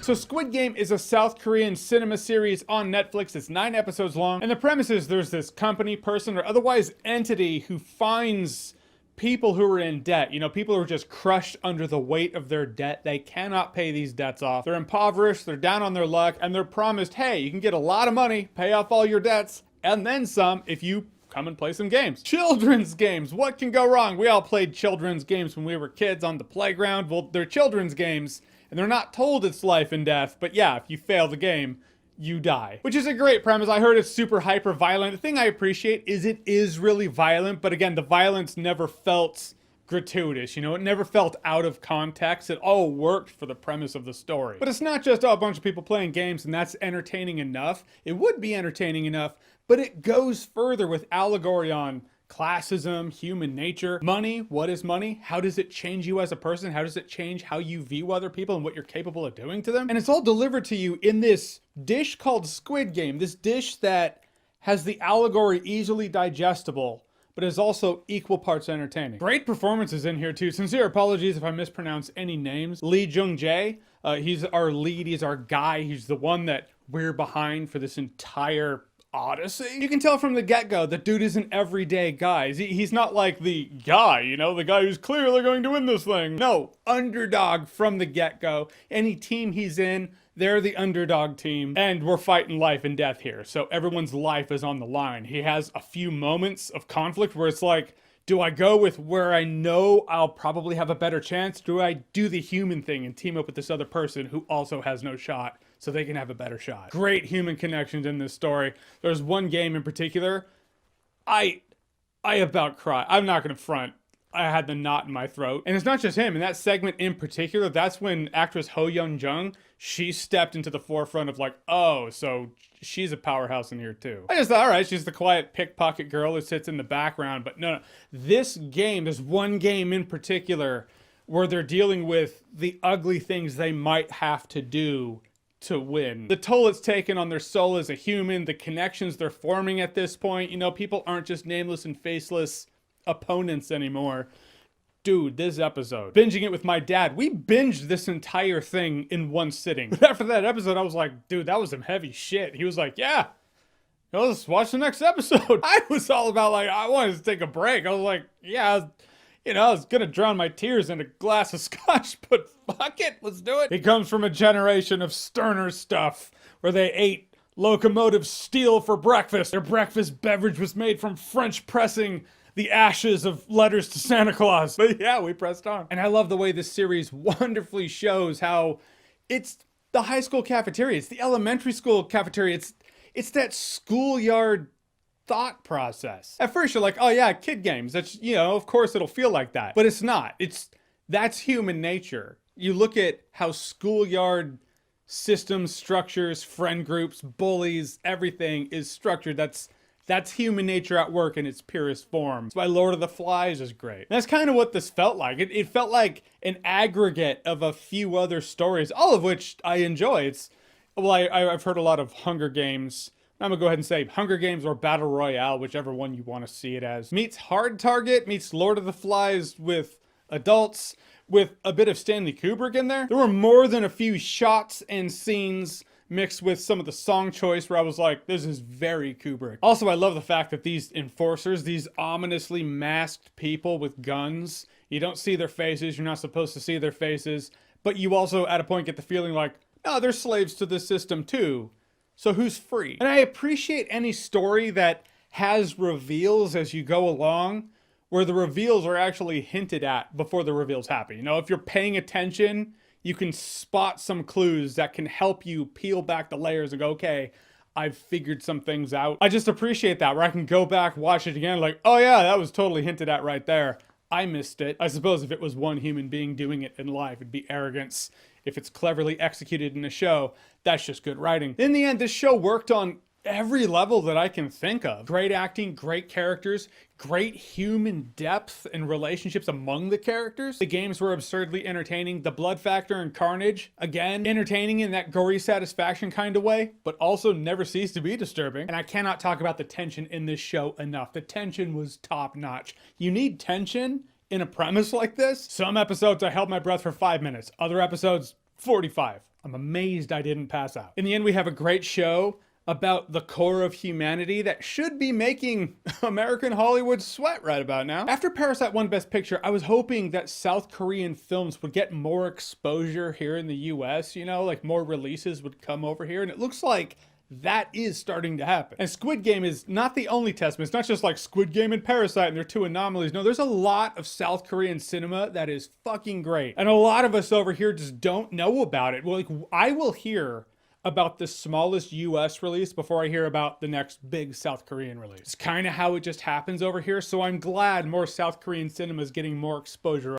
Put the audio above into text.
So Squid Game is a South Korean cinema series on Netflix. It's 9 episodes long. And the premise is there's this company, person, or otherwise entity who finds people who are in debt. You know, people who are just crushed under the weight of their debt. They cannot pay these debts off. They're impoverished, they're down on their luck, and they're promised, hey, you can get a lot of money, pay off all your debts, and then some if you come and play some games. Children's games. What can go wrong? We all played children's games when we were kids on the playground. Well, they're children's games, and they're not told it's life and death. But yeah, if you fail the game, you die. Which is a great premise. I heard it's super hyper violent. The thing I appreciate is it is really violent, but again, the violence never felt gratuitous, you know, it never felt out of context. It all worked for the premise of the story. But it's not just a bunch of people playing games and that's entertaining enough. It would be entertaining enough, but it goes further with allegory on classism, human nature, money. What is money? How does it change you as a person? How does it change how you view other people and what you're capable of doing to them? And it's all delivered to you in this dish called Squid Game, this dish that has the allegory easily digestible, but is also equal parts entertaining. Great performances in here too. Sincere apologies if I mispronounce any names. Lee Jung-jae, he's our lead, he's our guy, he's the one that we're behind for this entire odyssey. You can tell from the get-go that dude is an everyday guy. He's not like the guy, you know, the guy who's clearly going to win this thing. No, underdog from the get-go. Any team he's in, they're the underdog team, and we're fighting life and death here. So everyone's life is on the line. He has a few moments of conflict where it's like, do I go with where I know I'll probably have a better chance? Do I do the human thing and team up with this other person who also has no shot so they can have a better shot? Great human connections in this story. There's one game in particular, I about cried. I'm not gonna front. I had the knot in my throat. And it's not just him. In that segment in particular, that's when actress Ho Yeon-jung, she stepped into the forefront of like, oh, so she's a powerhouse in here too. I just thought, all right, she's the quiet pickpocket girl who sits in the background. But no. This game, there's one game in particular where they're dealing with the ugly things they might have to do to win. The toll it's taken on their soul as a human, the connections they're forming at this point. You know, people aren't just nameless and faceless opponents anymore. Dude, this episode, binging it with my dad, we binged this entire thing in one sitting. But after that episode, I was like, dude, that was some heavy shit. He was like, yeah, let's watch the next episode. I was all about like, I wanted to take a break. I was like, yeah, I was gonna drown my tears in a glass of scotch, but fuck it, let's do it. He comes from a generation of sterner stuff where they ate locomotive steel for breakfast. Their breakfast beverage was made from French pressing the ashes of letters to Santa Claus. But yeah, we pressed on. And I love the way this series wonderfully shows how it's the high school cafeteria. It's the elementary school cafeteria. It's that schoolyard thought process. At first you're like, oh yeah, kid games. That's, you know, of course it'll feel like that. But it's not. That's human nature. You look at how schoolyard systems, structures, friend groups, bullies, everything is structured. That's human nature at work in its purest form. That's why Lord of the Flies is great. And that's kind of what this felt like. It felt like an aggregate of a few other stories, all of which I enjoy. I've heard a lot of Hunger Games. I'm gonna go ahead and say Hunger Games or Battle Royale, whichever one you want to see it as. Meets Hard Target, meets Lord of the Flies with adults, with a bit of Stanley Kubrick in there. There were more than a few shots and scenes mixed with some of the song choice where I was like, this is very Kubrick. Also, I love the fact that these enforcers, these ominously masked people with guns, you don't see their faces, you're not supposed to see their faces, but you also at a point get the feeling like, no, they're slaves to this system too. So who's free? And I appreciate any story that has reveals as you go along, where the reveals are actually hinted at before the reveals happen. You know, if you're paying attention, you can spot some clues that can help you peel back the layers and go, okay, I've figured some things out. I just appreciate that, where I can go back, watch it again, like, oh yeah, that was totally hinted at right there. I missed it. I suppose if it was one human being doing it in life, it'd be arrogance. If it's cleverly executed in a show, that's just good writing. In the end, this show worked on every level that I can think of. Great acting, great characters, great human depth and relationships among the characters. The games were absurdly entertaining. The blood factor and carnage, again, entertaining in that gory satisfaction kind of way, but also never ceased to be disturbing. And I cannot talk about the tension in this show enough. The tension was top notch. You need tension in a premise like this. Some episodes I held my breath for 5 minutes. Other episodes, 45. I'm amazed I didn't pass out. In the end, we have a great show about the core of humanity that should be making American Hollywood sweat right about now. After Parasite won Best Picture, I was hoping that South Korean films would get more exposure here in the US, you know, like more releases would come over here, and it looks like that is starting to happen. And Squid Game is not the only testament. It's not just like Squid Game and Parasite and they're two anomalies. No, there's a lot of South Korean cinema that is fucking great. And a lot of us over here just don't know about it. Well, like, I will hear about the smallest US release before I hear about the next big South Korean release. It's kind of how it just happens over here. So I'm glad more South Korean cinema is getting more exposure